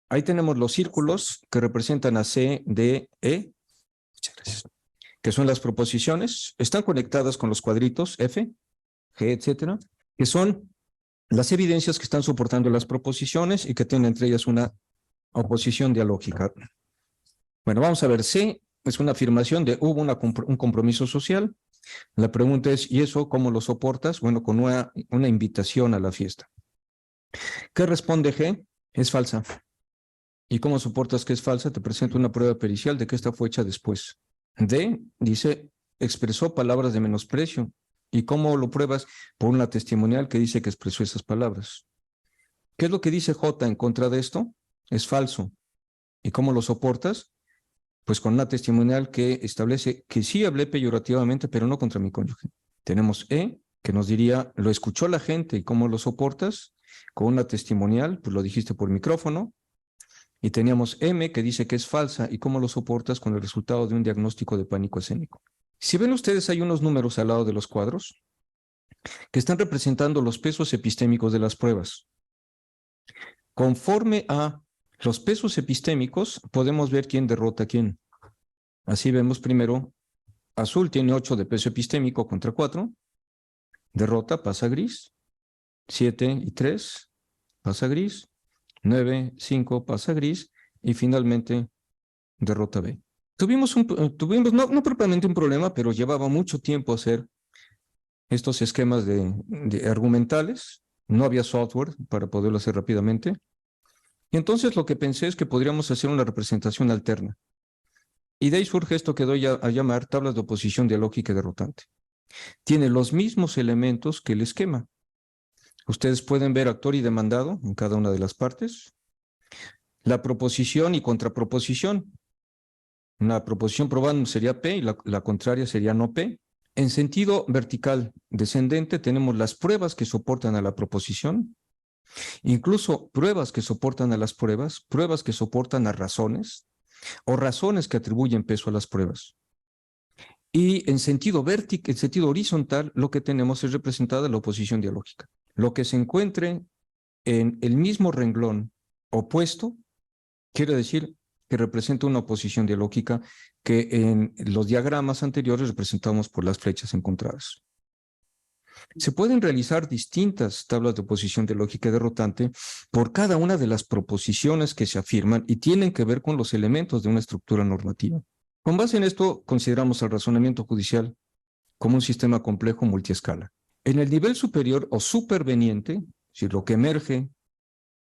Ahí tenemos los círculos que representan a C, D, E, muchas gracias, que son las proposiciones, están conectadas con los cuadritos F, G, etcétera, que son las evidencias que están soportando las proposiciones y que tienen entre ellas una oposición dialógica. Bueno, vamos a ver, C es una afirmación de hubo un compromiso social. La pregunta es, ¿y eso cómo lo soportas? Bueno, con una invitación a la fiesta. ¿Qué responde G? Es falsa. ¿Y cómo soportas que es falsa? Te presento una prueba pericial de que esta fue hecha después. D dice, expresó palabras de menosprecio. ¿Y cómo lo pruebas? Por una testimonial que dice que expresó esas palabras. ¿Qué es lo que dice J en contra de esto? Es falso. ¿Y cómo lo soportas? Pues con una testimonial que establece que sí hablé peyorativamente, pero no contra mi cónyuge. Tenemos E, que nos diría, lo escuchó la gente, ¿y cómo lo soportas? Con una testimonial, pues lo dijiste por micrófono. Y teníamos M, que dice que es falsa, ¿y cómo lo soportas? Con el resultado de un diagnóstico de pánico escénico. Si ven ustedes, hay unos números al lado de los cuadros que están representando los pesos epistémicos de las pruebas. Conforme a los pesos epistémicos, podemos ver quién derrota a quién. Así vemos primero, azul tiene 8 de peso epistémico contra 4, derrota, pasa a gris, 7 y 3, pasa a gris, 9, 5, pasa a gris, y finalmente derrota B. Tuvimos no propiamente un problema, pero llevaba mucho tiempo hacer estos esquemas de argumentales. No había software para poderlo hacer rápidamente. Y entonces lo que pensé es que podríamos hacer una representación alterna. Y de ahí surge esto que doy a llamar tablas de oposición dialógica y derrotante. Tiene los mismos elementos que el esquema. Ustedes pueden ver actor y demandado en cada una de las partes. La proposición y contraproposición. Una proposición probando sería P y la contraria sería no P. En sentido vertical descendente tenemos las pruebas que soportan a la proposición, incluso pruebas que soportan a las pruebas, pruebas que soportan a razones o razones que atribuyen peso a las pruebas. Y en sentido horizontal lo que tenemos es representada la oposición dialógica. Lo que se encuentre en el mismo renglón opuesto quiere decir que representa una oposición dialógica que en los diagramas anteriores representamos por las flechas encontradas. Se pueden realizar distintas tablas de oposición dialógica y derrotante por cada una de las proposiciones que se afirman y tienen que ver con los elementos de una estructura normativa. Con base en esto, consideramos el razonamiento judicial como un sistema complejo multiescala. En el nivel superior o superveniente, si lo que emerge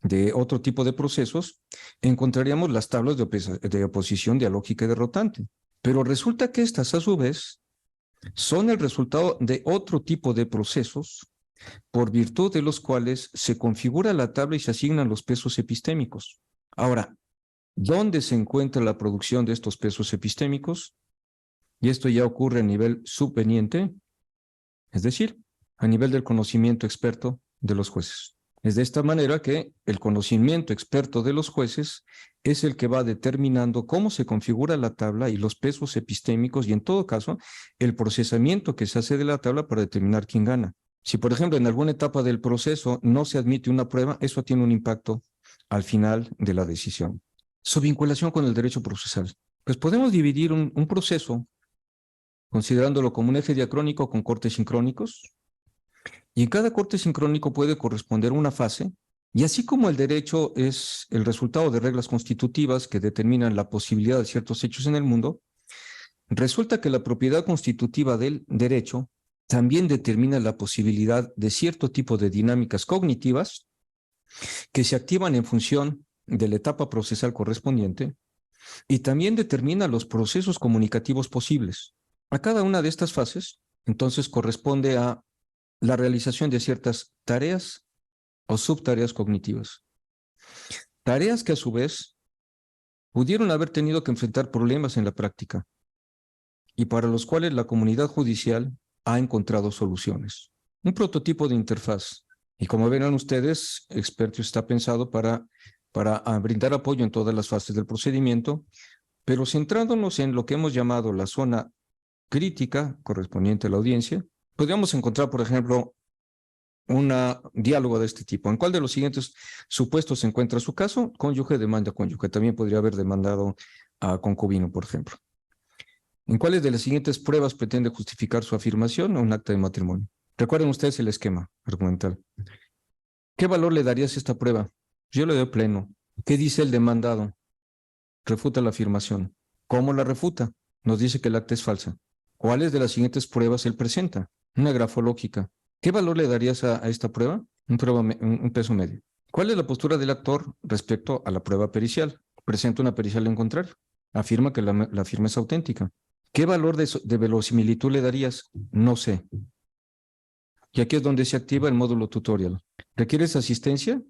de otro tipo de procesos, encontraríamos las tablas de oposición dialógica y derrotante. Pero resulta que estas, a su vez, son el resultado de otro tipo de procesos por virtud de los cuales se configura la tabla y se asignan los pesos epistémicos. Ahora, ¿dónde se encuentra la producción de estos pesos epistémicos? Y esto ya ocurre a nivel subveniente, es decir, a nivel del conocimiento experto de los jueces. Es de esta manera que el conocimiento experto de los jueces es el que va determinando cómo se configura la tabla y los pesos epistémicos y, en todo caso, el procesamiento que se hace de la tabla para determinar quién gana. Si, por ejemplo, en alguna etapa del proceso no se admite una prueba, eso tiene un impacto al final de la decisión. Su vinculación con el derecho procesal. Pues podemos dividir un proceso considerándolo como un eje diacrónico con cortes sincrónicos, y en cada corte sincrónico puede corresponder una fase, y así como el derecho es el resultado de reglas constitutivas que determinan la posibilidad de ciertos hechos en el mundo, resulta que la propiedad constitutiva del derecho también determina la posibilidad de cierto tipo de dinámicas cognitivas que se activan en función de la etapa procesal correspondiente y también determina los procesos comunicativos posibles. A cada una de estas fases, entonces, corresponde a la realización de ciertas tareas o subtareas cognitivas. Tareas que a su vez pudieron haber tenido que enfrentar problemas en la práctica y para los cuales la comunidad judicial ha encontrado soluciones. Un prototipo de interfaz. Y como verán ustedes, Expertius está pensado para brindar apoyo en todas las fases del procedimiento, pero centrándonos en lo que hemos llamado la zona crítica correspondiente a la audiencia, podríamos encontrar, por ejemplo, un diálogo de este tipo. ¿En cuál de los siguientes supuestos se encuentra su caso? Cónyuge demanda cónyuge. También podría haber demandado a concubino, por ejemplo. ¿En cuáles de las siguientes pruebas pretende justificar su afirmación o un acta de matrimonio? Recuerden ustedes el esquema argumental. ¿Qué valor le darías a esta prueba? Yo le doy pleno. ¿Qué dice el demandado? Refuta la afirmación. ¿Cómo la refuta? Nos dice que el acta es falsa. ¿Cuáles de las siguientes pruebas él presenta? Una grafológica. ¿Qué valor le darías a esta prueba? Un peso medio. ¿Cuál es la postura del actor respecto a la prueba pericial? Presenta una pericial en contrario. Afirma que la firma es auténtica. ¿Qué valor de verosimilitud le darías? No sé. Y aquí es donde se activa el módulo tutorial. ¿Requieres asistencia?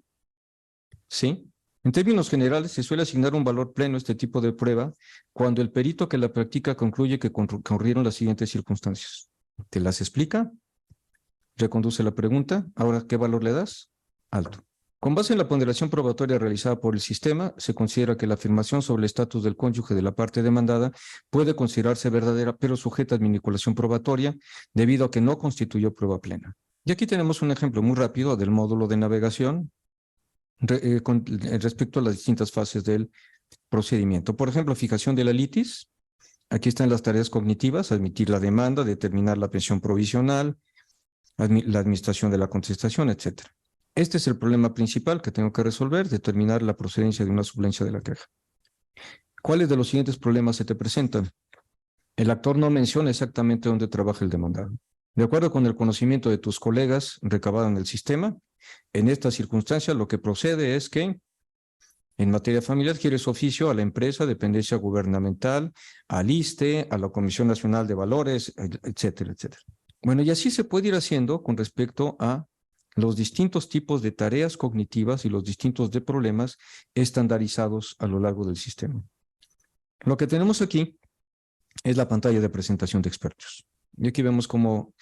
Sí. En términos generales, se suele asignar un valor pleno a este tipo de prueba cuando el perito que la practica concluye que concurrieron las siguientes circunstancias. ¿Te las explica? Reconduce la pregunta. Ahora, ¿qué valor le das? Alto. Con base en la ponderación probatoria realizada por el sistema, se considera que la afirmación sobre el estatus del cónyuge de la parte demandada puede considerarse verdadera, pero sujeta a vinculación probatoria, debido a que no constituyó prueba plena. Y aquí tenemos un ejemplo muy rápido del módulo de navegación respecto a las distintas fases del procedimiento. Por ejemplo, fijación de la litis. Aquí están las tareas cognitivas: admitir la demanda, determinar la pensión provisional, la administración de la contestación, etc. Este es el problema principal que tengo que resolver: determinar la procedencia de una suplencia de la queja. ¿Cuáles de los siguientes problemas se te presentan? El actor no menciona exactamente dónde trabaja el demandado. De acuerdo con el conocimiento de tus colegas recabado en el sistema, en esta circunstancia lo que procede es que en materia familiar quieres oficio a la empresa, dependencia gubernamental, al ISSSTE, a la Comisión Nacional de Valores, etcétera, etcétera. Bueno, y así se puede ir haciendo con respecto a los distintos tipos de tareas cognitivas y los distintos de problemas estandarizados a lo largo del sistema. Lo que tenemos aquí es la pantalla de presentación de expertos. Y aquí vemos cómo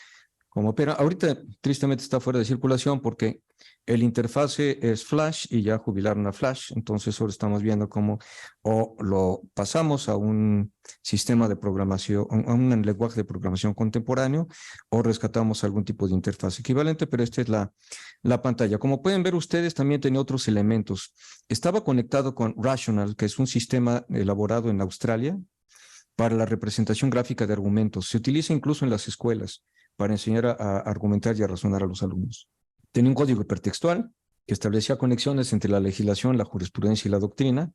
opera. Ahorita, tristemente, está fuera de circulación porque el interfase es Flash y ya jubilaron a Flash. Entonces, ahora estamos viendo cómo o lo pasamos a un sistema de programación, a un lenguaje de programación contemporáneo, o rescatamos algún tipo de interfaz equivalente, pero esta es la pantalla. Como pueden ver ustedes, también tenía otros elementos. Estaba conectado con Rational, que es un sistema elaborado en Australia para la representación gráfica de argumentos. Se utiliza incluso en las escuelas para enseñar a argumentar y a razonar a los alumnos. Tenía un código hipertextual que establecía conexiones entre la legislación, la jurisprudencia y la doctrina,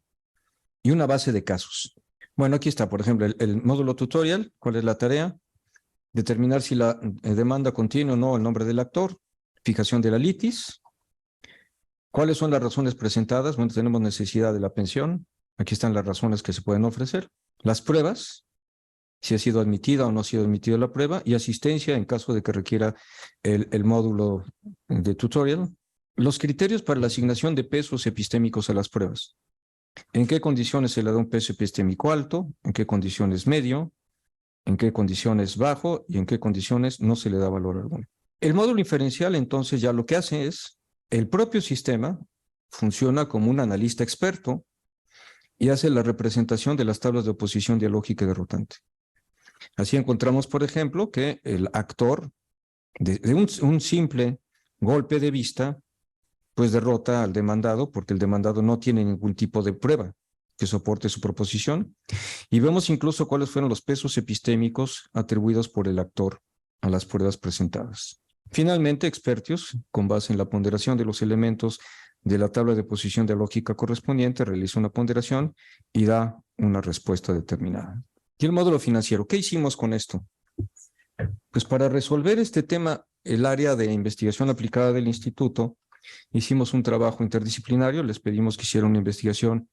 y una base de casos. Bueno, aquí está, por ejemplo, el módulo tutorial. ¿Cuál es la tarea? Determinar si la demanda contiene o no el nombre del actor. Fijación de la litis. ¿Cuáles son las razones presentadas? Bueno, tenemos necesidad de la pensión. Aquí están las razones que se pueden ofrecer. Las pruebas. si ha sido admitida o no ha sido admitida la prueba, y asistencia en caso de que requiera el módulo de tutorial. Los criterios para la asignación de pesos epistémicos a las pruebas. ¿En qué condiciones se le da un peso epistémico alto? ¿En qué condiciones medio? ¿En qué condiciones bajo? ¿Y en qué condiciones no se le da valor alguno? El módulo inferencial, entonces, ya lo que hace es, el propio sistema funciona como un analista experto y hace la representación de las tablas de oposición dialógica y derrotante. Así encontramos, por ejemplo, que el actor de un simple golpe de vista, pues derrota al demandado porque el demandado no tiene ningún tipo de prueba que soporte su proposición. Y vemos incluso cuáles fueron los pesos epistémicos atribuidos por el actor a las pruebas presentadas. Finalmente, Expertius, con base en la ponderación de los elementos de la tabla de posición dialógica correspondiente, realiza una ponderación y da una respuesta determinada. Y el módulo financiero, ¿qué hicimos con esto? Pues para resolver este tema, el área de investigación aplicada del instituto, hicimos un trabajo interdisciplinario, les pedimos que hicieran una investigación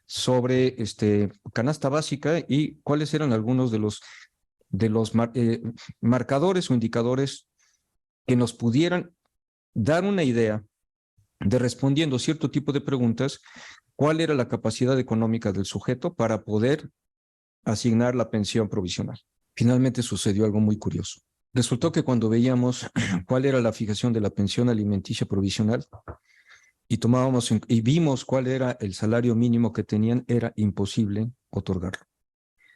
sobre canasta básica y cuáles eran algunos de los marcadores o indicadores que nos pudieran dar una idea de, respondiendo cierto tipo de preguntas, cuál era la capacidad económica del sujeto para poder asignar la pensión provisional. Finalmente sucedió algo muy curioso. Resultó que cuando veíamos cuál era la fijación de la pensión alimenticia provisional y vimos cuál era el salario mínimo que tenían, era imposible otorgarlo.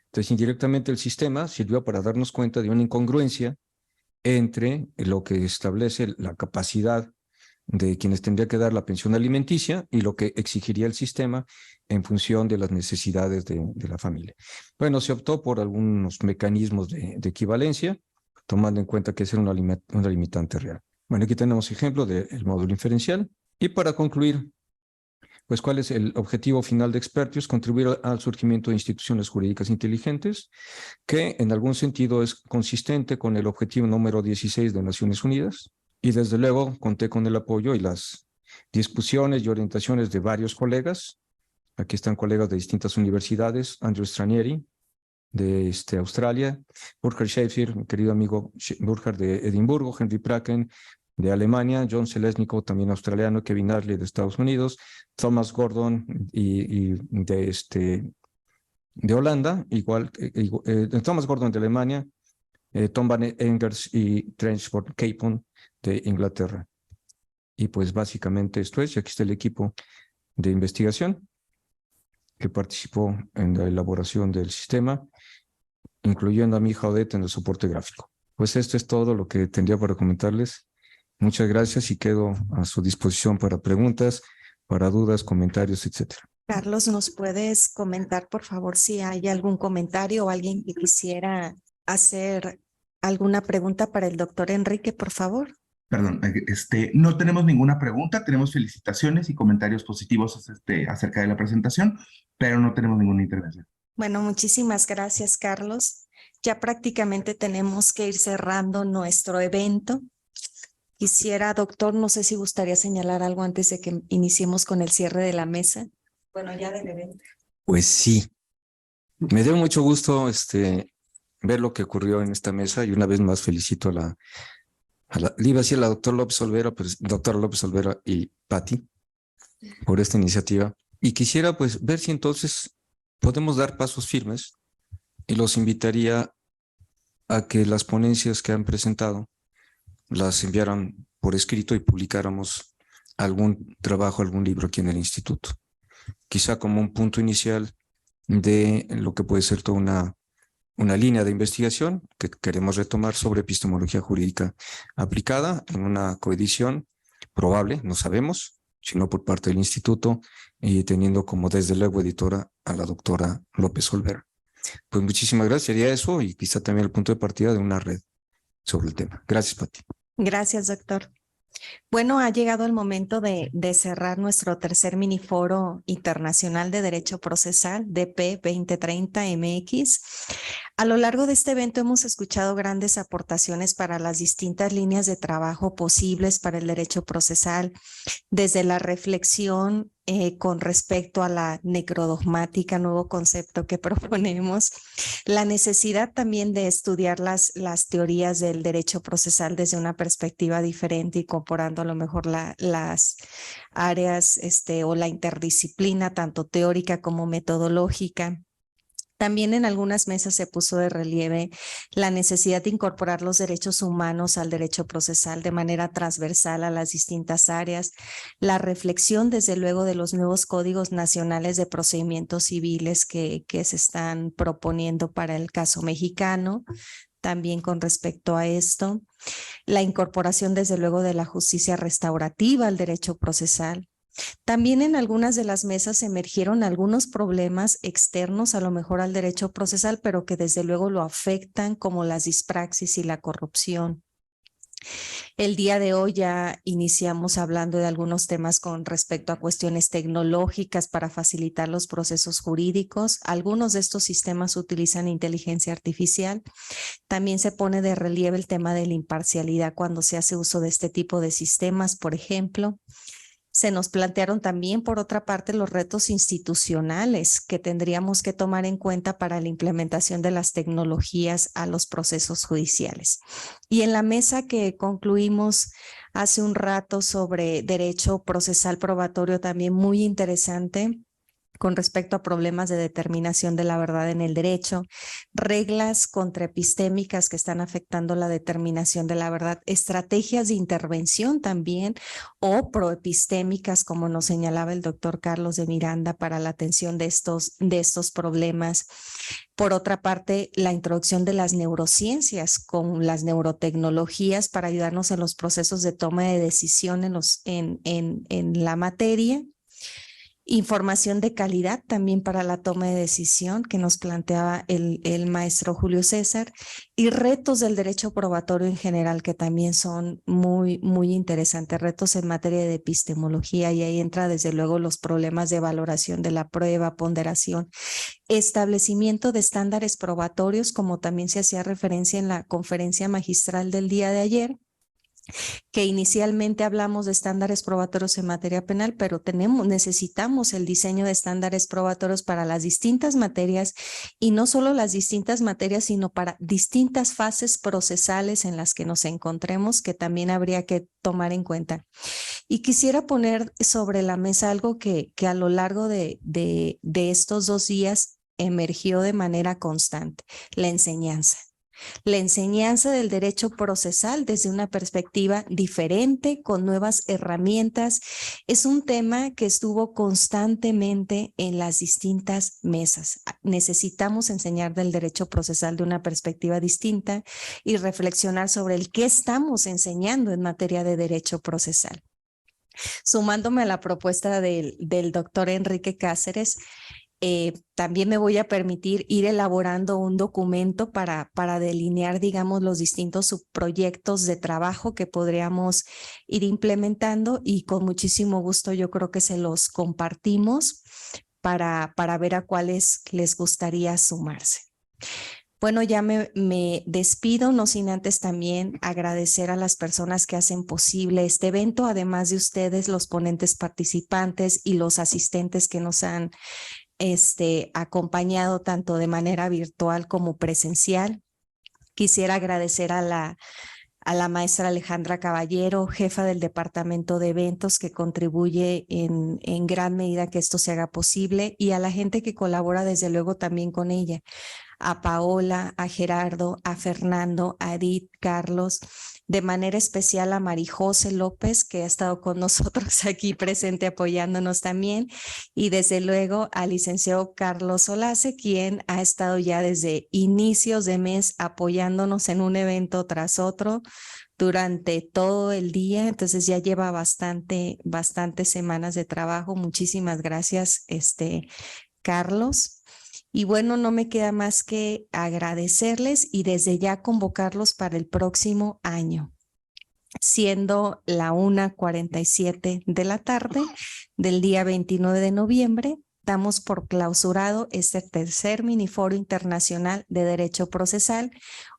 Entonces, indirectamente el sistema sirvió para darnos cuenta de una incongruencia entre lo que establece la capacidad de quienes tendría que dar la pensión alimenticia y lo que exigiría el sistema en función de las necesidades de la familia. Bueno, se optó por algunos mecanismos de equivalencia, tomando en cuenta que esa era una limitante real. Bueno, aquí tenemos ejemplo del módulo inferencial. Y para concluir, pues, ¿cuál es el objetivo final de Expertius? Contribuir al surgimiento de instituciones jurídicas inteligentes, que en algún sentido es consistente con el objetivo número 16 de Naciones Unidas. Y desde luego conté con el apoyo y las discusiones y orientaciones de varios colegas. Aquí están colegas de distintas universidades: Andrew Stranieri, de Australia, Burkhard Schaeffer, mi querido amigo Burkhard de Edimburgo, Henry Praken de Alemania, John Selesnikov, también australiano, Kevin Arley de Estados Unidos, Thomas Gordon y de Holanda, Thomas Gordon de Alemania, Tom Van Engers y Trenchford Capon de Inglaterra. Y pues básicamente esto es, y aquí está el equipo de investigación que participó en la elaboración del sistema, incluyendo a mi hija Odette en el soporte gráfico. Pues esto es todo lo que tendría para comentarles. Muchas gracias y quedo a su disposición para preguntas, para dudas, comentarios, etcétera. Carlos, ¿nos puedes comentar, por favor, si hay algún comentario o alguien que quisiera hacer alguna pregunta para el doctor Enrique, por favor? Perdón, no tenemos ninguna pregunta, tenemos felicitaciones y comentarios positivos acerca de la presentación, pero no tenemos ninguna intervención. Bueno, muchísimas gracias, Carlos. Ya prácticamente tenemos que ir cerrando nuestro evento. Quisiera, doctor, no sé si gustaría señalar algo antes de que iniciemos con el cierre de la mesa. Bueno, ya del evento. Pues sí, me dio mucho gusto ver lo que ocurrió en esta mesa y una vez más felicito le iba a decir a la doctora López Olvera, pero doctora López Olvera y Patti por esta iniciativa. Y quisiera pues ver si entonces podemos dar pasos firmes y los invitaría a que las ponencias que han presentado las enviaran por escrito y publicáramos algún trabajo, algún libro aquí en el instituto. Quizá como un punto inicial de lo que puede ser toda una línea de investigación que queremos retomar sobre epistemología jurídica aplicada en una coedición probable, no sabemos, sino por parte del instituto y teniendo como desde luego editora a la doctora López Olvera. Pues muchísimas gracias, sería eso y quizá también el punto de partida de una red sobre el tema. Gracias, Patti. Gracias, doctor. Bueno, ha llegado el momento de cerrar nuestro tercer miniforo internacional de Derecho Procesal, DP 2030 MX. A lo largo de este evento hemos escuchado grandes aportaciones para las distintas líneas de trabajo posibles para el derecho procesal, desde la reflexión con respecto a la necrodogmática, nuevo concepto que proponemos, la necesidad también de estudiar las teorías del derecho procesal desde una perspectiva diferente, incorporando a lo mejor las áreas o la interdisciplina, tanto teórica como metodológica. También en algunas mesas se puso de relieve la necesidad de incorporar los derechos humanos al derecho procesal de manera transversal a las distintas áreas, la reflexión desde luego de los nuevos códigos nacionales de procedimientos civiles que se están proponiendo para el caso mexicano, también con respecto a esto, la incorporación desde luego de la justicia restaurativa al derecho procesal. También en algunas de las mesas emergieron algunos problemas externos a lo mejor al derecho procesal, pero que desde luego lo afectan, como las dispraxis y la corrupción. El día de hoy ya iniciamos hablando de algunos temas con respecto a cuestiones tecnológicas para facilitar los procesos jurídicos. Algunos de estos sistemas utilizan inteligencia artificial. También se pone de relieve el tema de la imparcialidad cuando se hace uso de este tipo de sistemas, por ejemplo. Se nos plantearon también, por otra parte, los retos institucionales que tendríamos que tomar en cuenta para la implementación de las tecnologías a los procesos judiciales. Y en la mesa que concluimos hace un rato sobre derecho procesal probatorio, también muy interesante, con respecto a problemas de determinación de la verdad en el derecho, reglas contraepistémicas que están afectando la determinación de la verdad, estrategias de intervención también o proepistémicas, como nos señalaba el doctor Carlos de Miranda, para la atención de estos problemas. Por otra parte, la introducción de las neurociencias con las neurotecnologías para ayudarnos en los procesos de toma de decisión en la materia. Información de calidad también para la toma de decisión que nos planteaba el maestro Julio César, y retos del derecho probatorio en general que también son muy, muy interesantes, retos en materia de epistemología, y ahí entra desde luego los problemas de valoración de la prueba, ponderación, establecimiento de estándares probatorios, como también se hacía referencia en la conferencia magistral del día de ayer, que inicialmente hablamos de estándares probatorios en materia penal, pero necesitamos el diseño de estándares probatorios para las distintas materias, y no solo las distintas materias, sino para distintas fases procesales en las que nos encontremos, que también habría que tomar en cuenta. Y quisiera poner sobre la mesa algo que a lo largo de estos 2 días emergió de manera constante: la enseñanza. La enseñanza del derecho procesal desde una perspectiva diferente, con nuevas herramientas, es un tema que estuvo constantemente en las distintas mesas. Necesitamos enseñar del derecho procesal de una perspectiva distinta y reflexionar sobre el qué estamos enseñando en materia de derecho procesal. Sumándome a la propuesta del doctor Enrique Cáceres, también me voy a permitir ir elaborando un documento para delinear, digamos, los distintos subproyectos de trabajo que podríamos ir implementando, y con muchísimo gusto yo creo que se los compartimos para ver a cuáles les gustaría sumarse. Bueno, ya me despido, no sin antes también agradecer a las personas que hacen posible este evento, además de ustedes, los ponentes participantes y los asistentes que nos han acompañado tanto de manera virtual como presencial. Quisiera agradecer a la maestra Alejandra Caballero, jefa del Departamento de Eventos, que contribuye en gran medida a que esto se haga posible, y a la gente que colabora desde luego también con ella, a Paola, a Gerardo, a Fernando, a Edith, Carlos, de manera especial a Marijose López, que ha estado con nosotros aquí presente apoyándonos también, y desde luego al licenciado Carlos Solace, quien ha estado ya desde inicios de mes apoyándonos en un evento tras otro durante todo el día. Entonces ya lleva bastantes semanas de trabajo. Muchísimas gracias, Carlos. Y bueno, no me queda más que agradecerles y desde ya convocarlos para el próximo año, siendo la 1:47 de la tarde del día 29 de noviembre, damos por clausurado este tercer miniforo internacional de Derecho Procesal,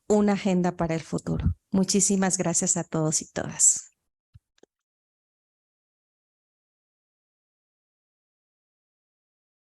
una agenda para el futuro. Muchísimas gracias a todos y todas.